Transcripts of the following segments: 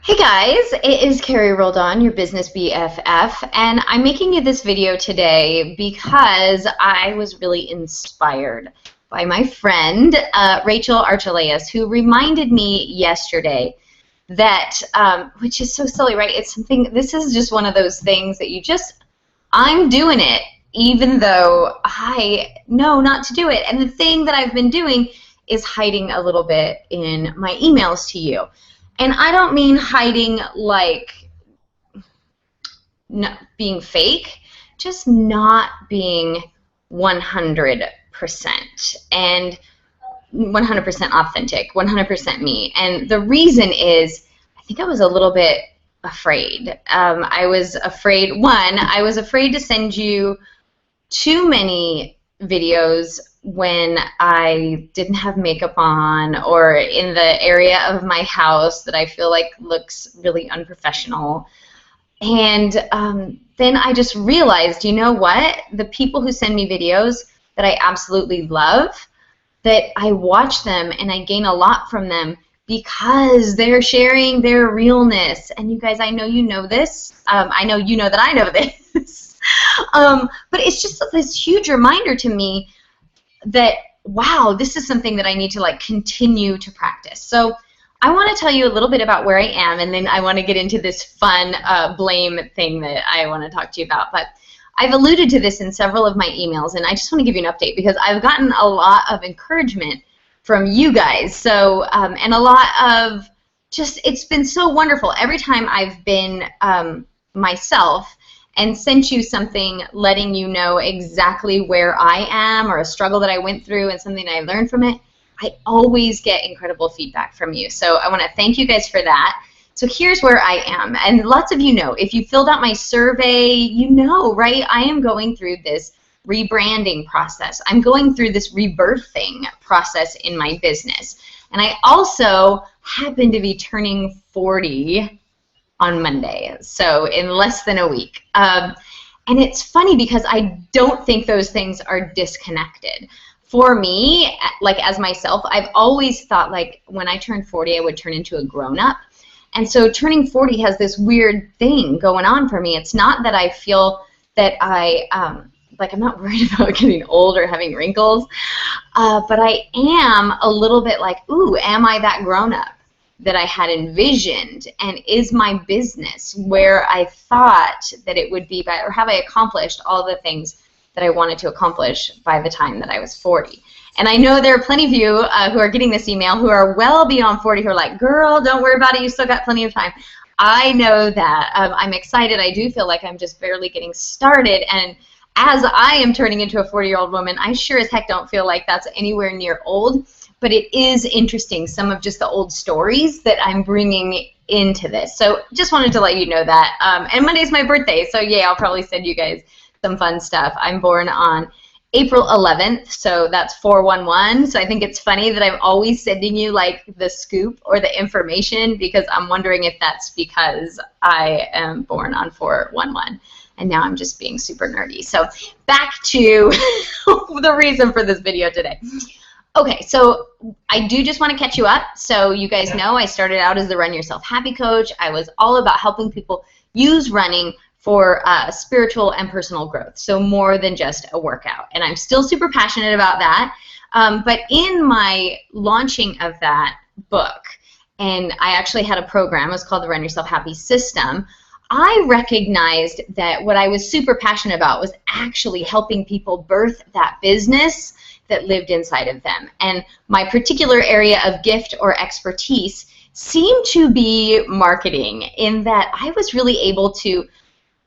Hey guys, it is Carrie Roldan, your business BFF, and I'm making you this video today because I was really inspired by my friend Rachel Archelaus, who reminded me yesterday that, which is so silly, right? It's something, this is just one of those things that I'm doing it even though I know not to do it. And the thing that I've been doing is hiding a little bit in my emails to you. And I don't mean hiding like not being fake, just not being 100% and 100% authentic, 100% me. And the reason is I think I was a little bit afraid. I was afraid to send you too many videos when I didn't have makeup on or in the area of my house that I feel like looks really unprofessional. And then I just realized, you know what? The people who send me videos that I absolutely love, that I watch them and I gain a lot from them because they're sharing their realness. And you guys, I know you know this. I know you know that I know this. But it's just this huge reminder to me that, wow, this is something that I need to continue to practice. So I want to tell you a little bit about where I am, and then I want to get into this fun blame thing that I want to talk to you about. But I've alluded to this in several of my emails, and I just want to give you an update because I've gotten a lot of encouragement from you guys. So, and a lot of it's been so wonderful. Every time I've been myself and sent you something letting you know exactly where I am or a struggle that I went through and something I learned from it, I always get incredible feedback from you. So I want to thank you guys for that. So here's where I am. And lots of you know, if you filled out my survey, you know, right? I am going through this rebranding process. I'm going through this rebirthing process in my business. And I also happen to be turning 40 on Monday, so in less than a week. And it's funny because I don't think those things are disconnected. For me, like as myself, I've always thought like when I turned 40, I would turn into a grown-up. And so turning 40 has this weird thing going on for me. It's not that I feel that I'm not worried about getting old or having wrinkles, but I am a little bit like, ooh, am I that grown-up that I had envisioned, and is my business where I thought that it would be by, or have I accomplished all the things that I wanted to accomplish by the time that I was 40? And I know there are plenty of you who are getting this email who are well beyond 40 who are like, girl, don't worry about it, you still got plenty of time. I know that. I'm excited. I do feel like I'm just barely getting started, and as I am turning into a 40-year-old woman, I sure as heck don't feel like that's anywhere near old. But it is interesting, some of just the old stories that I'm bringing into this. So just wanted to let you know that. And Monday's my birthday, so yeah, I'll probably send you guys some fun stuff. I'm born on April 11th, so that's 411. So I think it's funny that I'm always sending you like the scoop or the information because I'm wondering if that's because I am born on 411. And now I'm just being super nerdy. So back to the reason for this video today. Okay, so I do just want to catch you up. So you guys know I started out as the Run Yourself Happy Coach. I was all about helping people use running for spiritual and personal growth, so more than just a workout. And I'm still super passionate about that. But in my launching of that book, and I actually had a program, it was called the Run Yourself Happy System, I recognized that what I was super passionate about was actually helping people birth that business that lived inside of them. And my particular area of gift or expertise seemed to be marketing, in that I was really able to,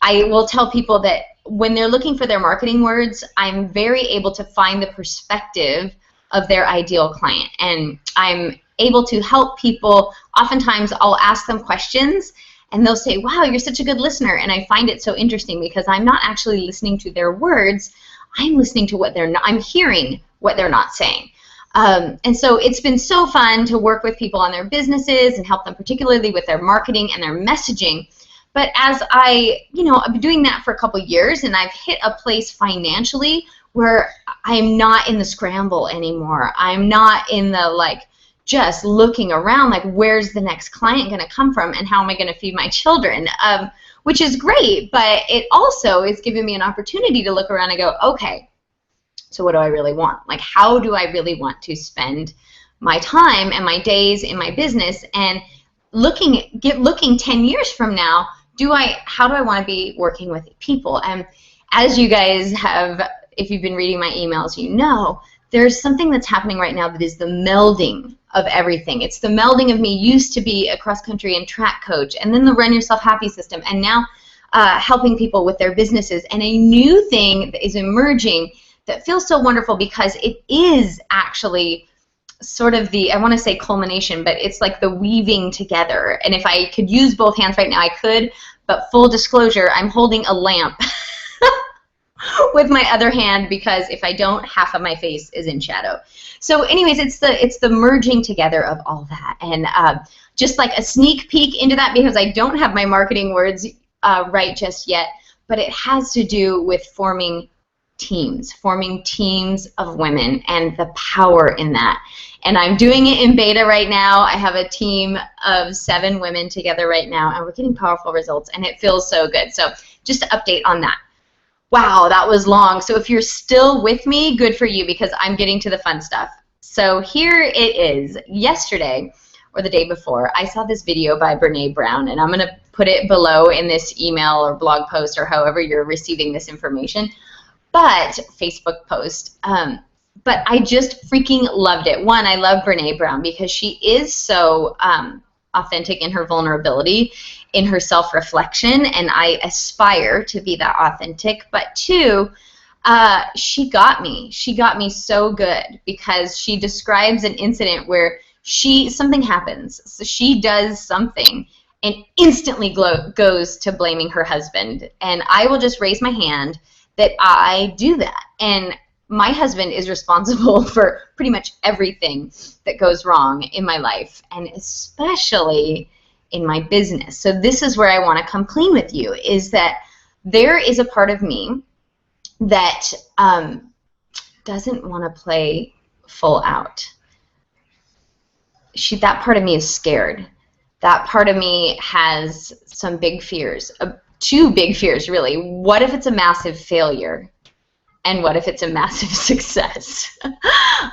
I will tell people that when they're looking for their marketing words, I'm very able to find the perspective of their ideal client. And I'm able to help people. Oftentimes I'll ask them questions and they'll say, wow, you're such a good listener. And I find it so interesting because I'm not actually listening to their words. I'm listening to what they're not, I'm hearing what they're not saying. And so it's been so fun to work with people on their businesses and help them particularly with their marketing and their messaging. But as I've been doing that for a couple years, and I've hit a place financially where I'm not in the scramble anymore. I'm not in the just looking around like, where's the next client going to come from, and how am I going to feed my children? Which is great, but it also is giving me an opportunity to look around and go, okay, so what do I really want? Like, how do I really want to spend my time and my days in my business? And looking 10 years from now, how do I want to be working with people? And as you guys have, if you've been reading my emails, you know, there's something that's happening right now that is the melding of everything. It's the melding of me used to be a cross-country and track coach, and then the Run Yourself Happy system, and now helping people with their businesses. And a new thing that is emerging that feels so wonderful, because it is actually sort of the, I want to say culmination, but it's like the weaving together. And if I could use both hands right now, I could, but full disclosure, I'm holding a lamp with my other hand, because if I don't, half of my face is in shadow. So anyways, it's the merging together of all that. And just like a sneak peek into that, because I don't have my marketing words right just yet, but it has to do with forming teams of women, and the power in that. And I'm doing it in beta right now. I have a team of 7 women together right now, and we're getting powerful results, and it feels so good. So just to update on that. Wow, that was long. So if you're still with me, good for you, because I'm getting to the fun stuff. So here it is. Yesterday, or the day before, I saw this video by Brené Brown, and I'm going to put it below in this email or blog post or however you're receiving this information, but Facebook post. But I just freaking loved it. One, I love Brené Brown because she is so authentic in her vulnerability, in her self-reflection, and I aspire to be that authentic. But two, she got me. She got me so good, because she describes an incident where something happens. So she does something and instantly goes to blaming her husband. And I will just raise my hand that I do that. And my husband is responsible for pretty much everything that goes wrong in my life, and especially in my business. So this is where I want to come clean with you, is that there is a part of me that doesn't want to play full out. That part of me is scared. That part of me has some big fears, 2 big fears really. What if it's a massive failure? And what if it's a massive success?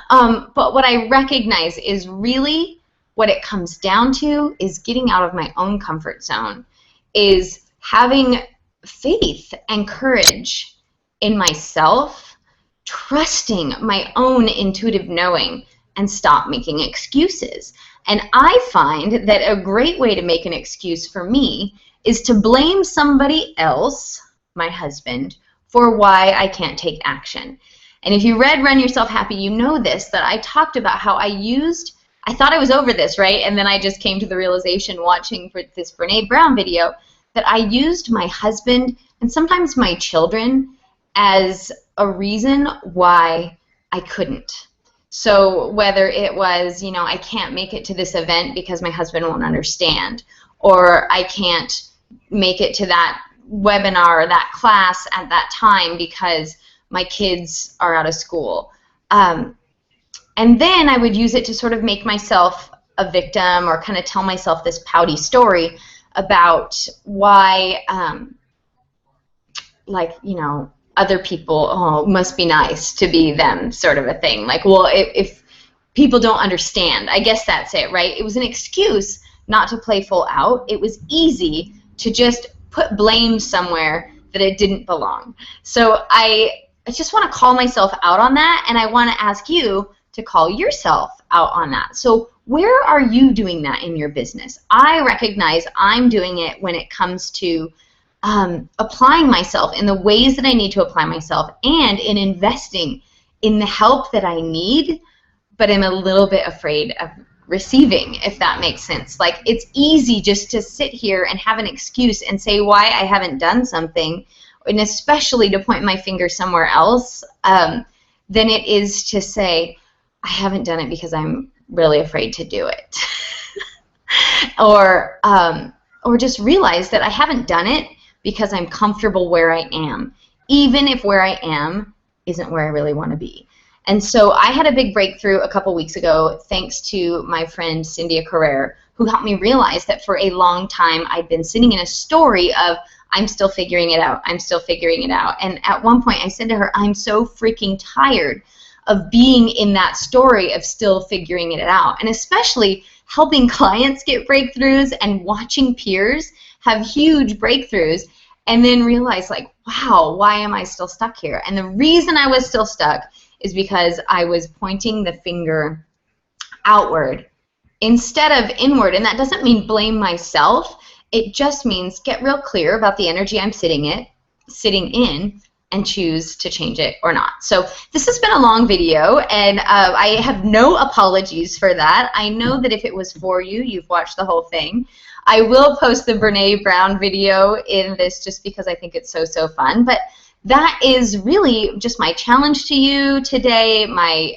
But what I recognize is really what it comes down to is getting out of my own comfort zone, is having faith and courage in myself, trusting my own intuitive knowing, and stop making excuses. And I find that a great way to make an excuse for me is to blame somebody else, my husband, for why I can't take action. And if you read Run Yourself Happy, you know this, that I talked about how I thought I was over this, right? And then I just came to the realization watching for this Brené Brown video that I used my husband and sometimes my children as a reason why I couldn't. So whether it was, I can't make it to this event because my husband won't understand, or I can't make it to that webinar or that class at that time because my kids are out of school. And then I would use it to sort of make myself a victim, or kind of tell myself this pouty story about why, other people, must be nice to be them, sort of a thing. Like, well, if people don't understand, I guess that's it, right? It was an excuse not to play full out. It was easy to just put blame somewhere that it didn't belong. So I just want to call myself out on that, and I want to ask you to call yourself out on that. So where are you doing that in your business? I recognize I'm doing it when it comes to applying myself in the ways that I need to apply myself, and in investing in the help that I need, but I'm a little bit afraid of receiving, if that makes sense. Like, it's easy just to sit here and have an excuse and say why I haven't done something, and especially to point my finger somewhere else, than it is to say I haven't done it because I'm really afraid to do it. or just realize that I haven't done it because I'm comfortable where I am, even if where I am isn't where I really want to be. And so I had a big breakthrough a couple weeks ago thanks to my friend Cynthia Carrere, who helped me realize that for a long time I'd been sitting in a story of I'm still figuring it out, I'm still figuring it out. And at one point I said to her, I'm so freaking tired of being in that story of still figuring it out. And especially helping clients get breakthroughs and watching peers have huge breakthroughs and then realize like, wow, why am I still stuck here? And the reason I was still stuck is because I was pointing the finger outward instead of inward. And that doesn't mean blame myself. It just means get real clear about the energy I'm sitting in and choose to change it or not. So this has been a long video, and I have no apologies for that. I know that if it was for you, you've watched the whole thing. I will post the Brene Brown video in this just because I think it's so, so fun. But that is really just my challenge to you today, my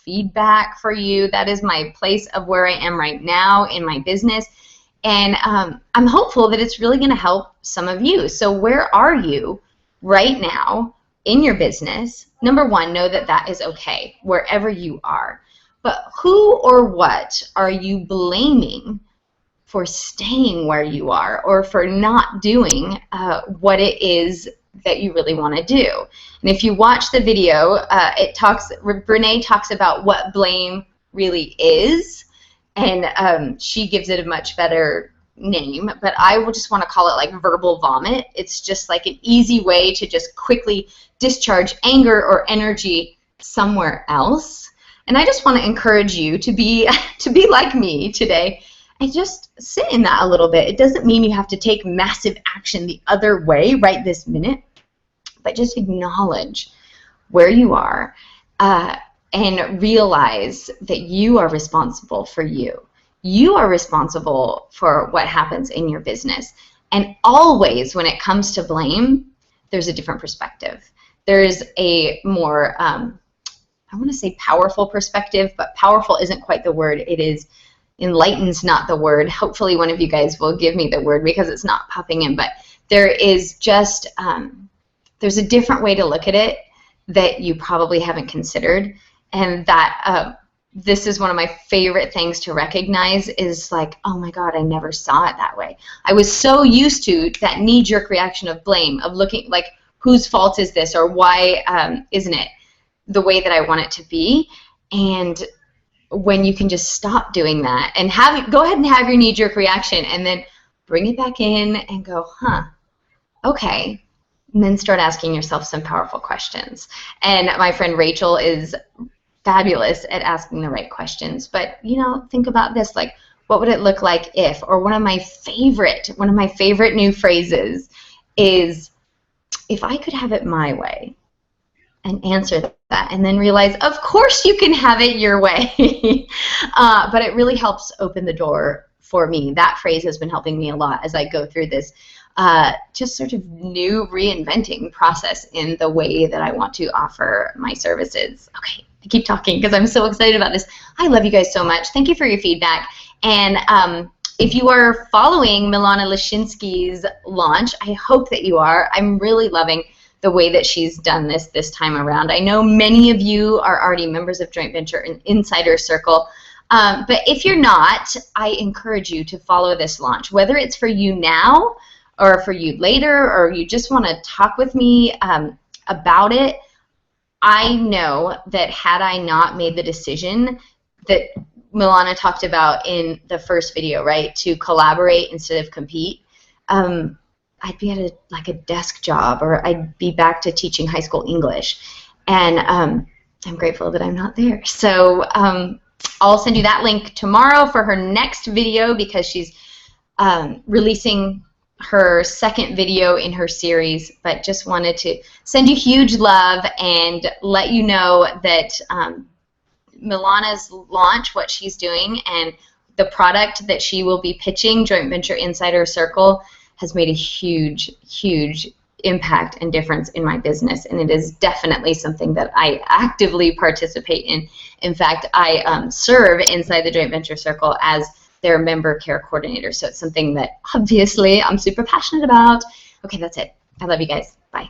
feedback for you. That is my place of where I am right now in my business. And I'm hopeful that it's really going to help some of you. So where are you right now in your business? Number one, know that that is okay, wherever you are. But who or what are you blaming for staying where you are or for not doing what it is that you really want to do? And if you watch the video, Brene talks about what blame really is, and she gives it a much better name, but I will just want to call it like verbal vomit. It's just like an easy way to just quickly discharge anger or energy somewhere else. And I just want to encourage you to be like me today and just sit in that a little bit. It doesn't mean you have to take massive action the other way right this minute, but just acknowledge where you are and realize that you are responsible for you. You are responsible for what happens in your business. And always when it comes to blame, there's a different perspective. There's a more, I want to say powerful perspective, but powerful isn't quite the word. It is enlightened's not the word. Hopefully one of you guys will give me the word because it's not popping in. But there is just, there's a different way to look at it that you probably haven't considered. And that this is one of my favorite things to recognize is like, oh my God, I never saw it that way. I was so used to that knee-jerk reaction of blame, of looking like, whose fault is this, or why isn't it the way that I want it to be? And when you can just stop doing that and go ahead and have your knee-jerk reaction and then bring it back in and go, okay, and then start asking yourself some powerful questions. And my friend Rachel is fabulous at asking the right questions. But, you know, think about this, like, what would it look like if, or one of my favorite new phrases is, if I could have it my way, and answer that, and then realize, of course you can have it your way. But it really helps open the door for me. That phrase has been helping me a lot as I go through this just sort of new reinventing process in the way that I want to offer my services. Okay, I keep talking because I'm so excited about this. I love you guys so much. Thank you for your feedback. And if you are following Milana Leshinsky's launch, I hope that you are. I'm really loving the way that she's done this time around. I know many of you are already members of Joint Venture and Insider Circle. But if you're not, I encourage you to follow this launch, whether it's for you now or for you later, or you just want to talk with me about it. I know that had I not made the decision that Milana talked about in the first video, right, to collaborate instead of compete, I'd be at a desk job, or I'd be back to teaching high school English. And I'm grateful that I'm not there. So I'll send you that link tomorrow for her next video, because she's releasing her second video in her series. But just wanted to send you huge love and let you know that Milana's launch, what she's doing, and the product that she will be pitching, Joint Venture Insider Circle, has made a huge, huge impact and difference in my business, and it is definitely something that I actively participate in. In fact, I serve inside the Joint Venture Circle as their member care coordinator, so it's something that obviously I'm super passionate about. Okay, that's it. I love you guys. Bye.